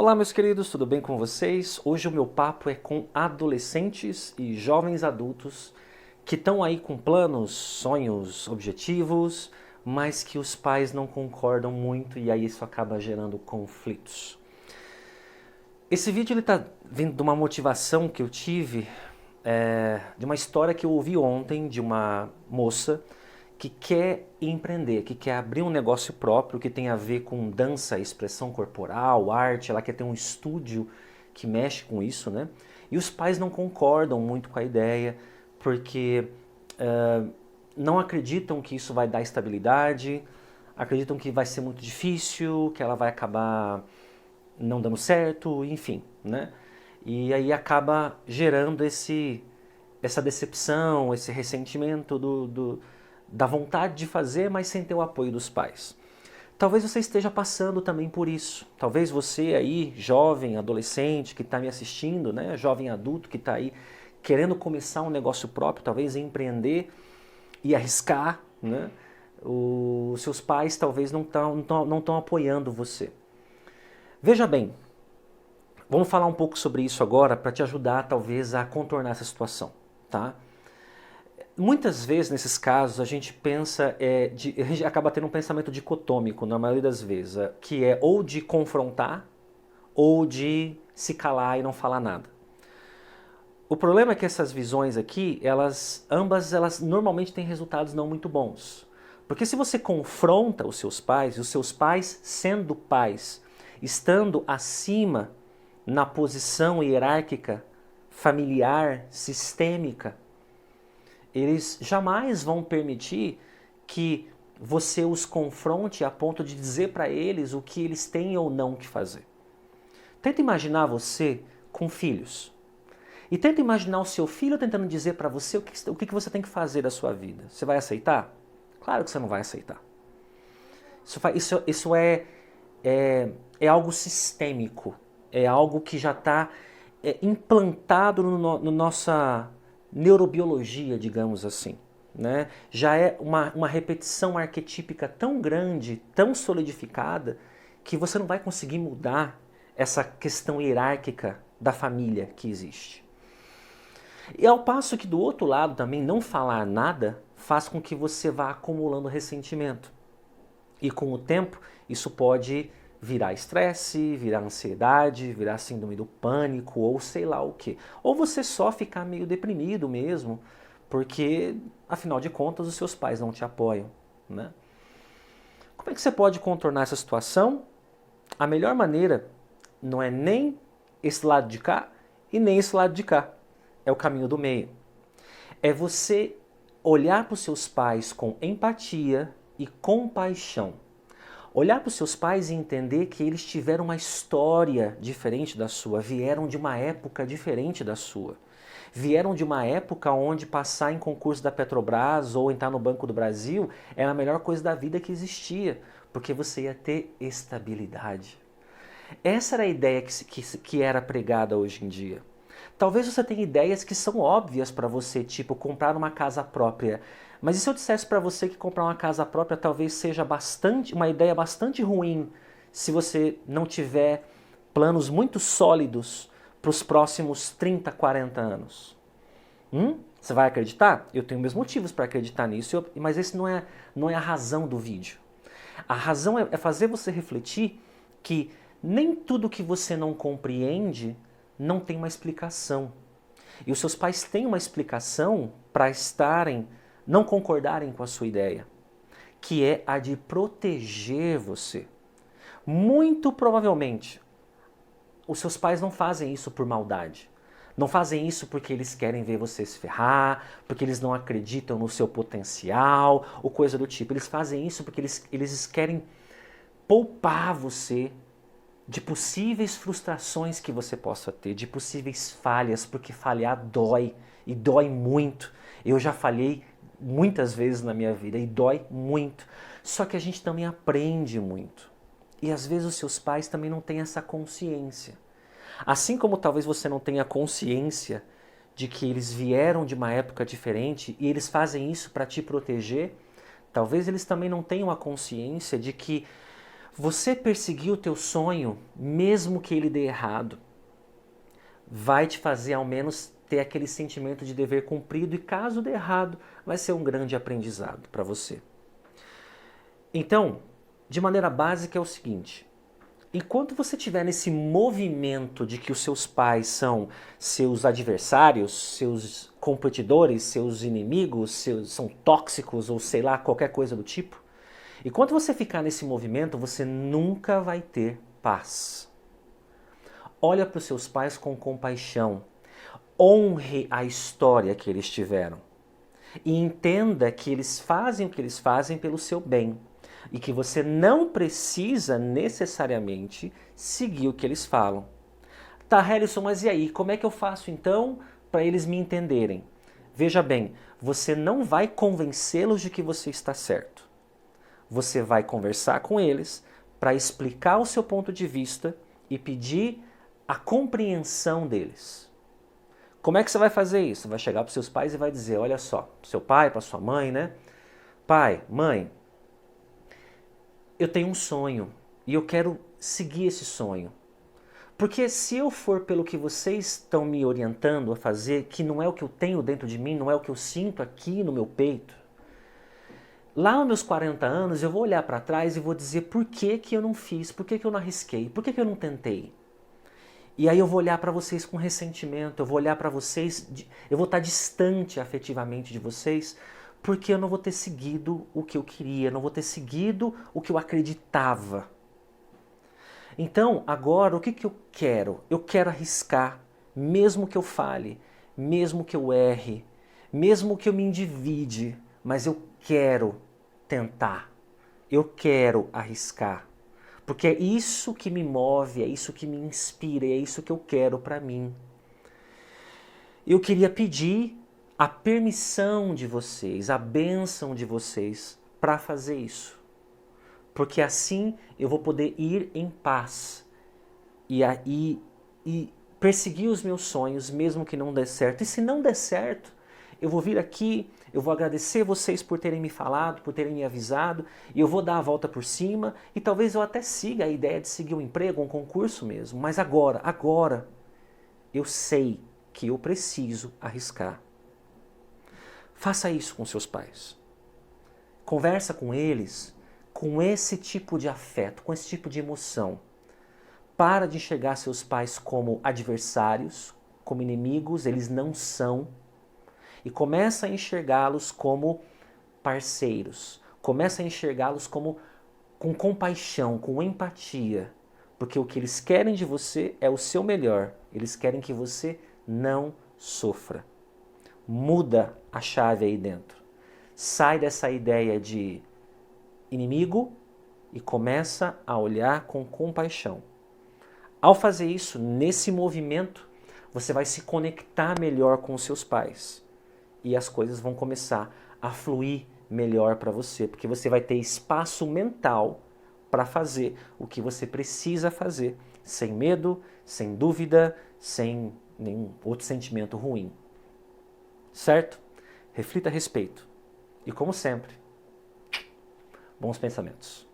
Olá, meus queridos, tudo bem com vocês? Hoje o meu papo é com adolescentes e jovens adultos que estão aí com planos, sonhos, objetivos, mas que os pais não concordam muito e aí isso acaba gerando conflitos. Esse vídeo ele tá vindo de uma motivação que eu tive, de uma história que eu ouvi ontem de uma moça que quer empreender, que quer abrir um negócio próprio que tem a ver com dança, expressão corporal, arte. Ela quer ter um estúdio que mexe com isso, né? E os pais não concordam muito com a ideia, porque não acreditam que isso vai dar estabilidade, acreditam que vai ser muito difícil, que ela vai acabar não dando certo, enfim, né? E aí acaba gerando essa decepção, esse ressentimento da vontade de fazer, mas sem ter o apoio dos pais. Talvez você esteja passando também por isso. Talvez você aí, jovem, adolescente, que está me assistindo, né? Jovem adulto que está aí querendo começar um negócio próprio, talvez empreender e arriscar, né? Os seus pais talvez não estão apoiando você. Veja bem, vamos falar um pouco sobre isso agora para te ajudar talvez a contornar essa situação, tá? Muitas vezes nesses casos a gente pensa, a gente acaba tendo um pensamento dicotômico na maioria das vezes, que é ou de confrontar ou de se calar e não falar nada. O problema é que essas visões aqui, ambas normalmente têm resultados não muito bons. Porque se você confronta os seus pais, e os seus pais sendo pais, estando acima na posição hierárquica, familiar, sistêmica, eles jamais vão permitir que você os confronte a ponto de dizer para eles o que eles têm ou não que fazer. Tenta imaginar você com filhos. E tenta imaginar o seu filho tentando dizer para você o que você tem que fazer da sua vida. Você vai aceitar? Claro que você não vai aceitar. Isso é algo sistêmico. É algo que já está implantado no nossa neurobiologia, digamos assim. Né? Já é uma repetição arquetípica tão grande, tão solidificada, que você não vai conseguir mudar essa questão hierárquica da família que existe. E ao passo que do outro lado também não falar nada faz com que você vá acumulando ressentimento. E com o tempo isso pode virar estresse, virar ansiedade, virar síndrome do pânico ou sei lá o que. Ou você só ficar meio deprimido mesmo, porque afinal de contas os seus pais não te apoiam, né? Como é que você pode contornar essa situação? A melhor maneira não é nem esse lado de cá e nem esse lado de cá. É o caminho do meio. É você olhar para os seus pais com empatia e compaixão. Olhar para os seus pais e entender que eles tiveram uma história diferente da sua, vieram de uma época diferente da sua. Vieram de uma época onde passar em concurso da Petrobras ou entrar no Banco do Brasil era a melhor coisa da vida que existia, porque você ia ter estabilidade. Essa era a ideia que era pregada hoje em dia. Talvez você tenha ideias que são óbvias para você, tipo comprar uma casa própria. Mas e se eu dissesse para você que comprar uma casa própria talvez seja uma ideia bastante ruim se você não tiver planos muito sólidos para os próximos 30, 40 anos? Você vai acreditar? Eu tenho meus motivos para acreditar nisso, mas esse não é a razão do vídeo. A razão é fazer você refletir que nem tudo que você não compreende não tem uma explicação. E os seus pais têm uma explicação para não concordarem com a sua ideia, que é a de proteger você. Muito provavelmente, os seus pais não fazem isso por maldade. Não fazem isso porque eles querem ver você se ferrar, porque eles não acreditam no seu potencial, ou coisa do tipo. Eles fazem isso porque eles querem poupar você de possíveis frustrações que você possa ter, de possíveis falhas, porque falhar dói, e dói muito. Eu já falhei muitas vezes na minha vida, e dói muito. Só que a gente também aprende muito. E às vezes os seus pais também não têm essa consciência. Assim como talvez você não tenha consciência de que eles vieram de uma época diferente e eles fazem isso para te proteger, talvez eles também não tenham a consciência de que Você perseguir o teu sonho, mesmo que ele dê errado, vai te fazer ao menos ter aquele sentimento de dever cumprido e caso dê errado, vai ser um grande aprendizado para você. Então, de maneira básica é o seguinte: enquanto você estiver nesse movimento de que os seus pais são seus adversários, seus competidores, seus inimigos, são tóxicos ou sei lá, qualquer coisa do tipo, enquanto você ficar nesse movimento, você nunca vai ter paz. Olha para os seus pais com compaixão. Honre a história que eles tiveram. E entenda que eles fazem o que eles fazem pelo seu bem. E que você não precisa necessariamente seguir o que eles falam. Tá, Harrison, mas e aí? Como é que eu faço então para eles me entenderem? Veja bem, você não vai convencê-los de que você está certo. Você vai conversar com eles para explicar o seu ponto de vista e pedir a compreensão deles. Como é que você vai fazer isso? Vai chegar para os seus pais e vai dizer, olha só, para seu pai, para sua mãe, né? Pai, mãe, eu tenho um sonho e eu quero seguir esse sonho. Porque se eu for pelo que vocês estão me orientando a fazer, que não é o que eu tenho dentro de mim, não é o que eu sinto aqui no meu peito, lá nos meus 40 anos eu vou olhar para trás e vou dizer por que eu não fiz, por que eu não arrisquei, por que eu não tentei. E aí eu vou olhar para vocês com ressentimento, eu vou olhar para vocês, eu vou estar distante afetivamente de vocês, porque eu não vou ter seguido o que eu queria, não vou ter seguido o que eu acreditava. Então, agora, o que eu quero? Eu quero arriscar, mesmo que eu fale, mesmo que eu erre, mesmo que eu me endivide, mas eu quero tentar, eu quero arriscar. Porque é isso que me move, é isso que me inspira, é isso que eu quero para mim. Eu queria pedir a permissão de vocês, a bênção de vocês para fazer isso. Porque assim eu vou poder ir em paz e perseguir os meus sonhos, mesmo que não dê certo. E se não der certo, eu vou vir aqui, eu vou agradecer vocês por terem me falado, por terem me avisado, e eu vou dar a volta por cima, e talvez eu até siga a ideia de seguir um emprego, um concurso mesmo. Mas agora, eu sei que eu preciso arriscar. Faça isso com seus pais. Conversa com eles com esse tipo de afeto, com esse tipo de emoção. Para de enxergar seus pais como adversários, como inimigos, eles não são. E começa a enxergá-los como parceiros. Começa a enxergá-los como com compaixão, com empatia. Porque o que eles querem de você é o seu melhor. Eles querem que você não sofra. Muda a chave aí dentro. Sai dessa ideia de inimigo e começa a olhar com compaixão. Ao fazer isso, nesse movimento, você vai se conectar melhor com os seus pais. E as coisas vão começar a fluir melhor para você, porque você vai ter espaço mental para fazer o que você precisa fazer, sem medo, sem dúvida, sem nenhum outro sentimento ruim. Certo? Reflita a respeito. E como sempre, bons pensamentos.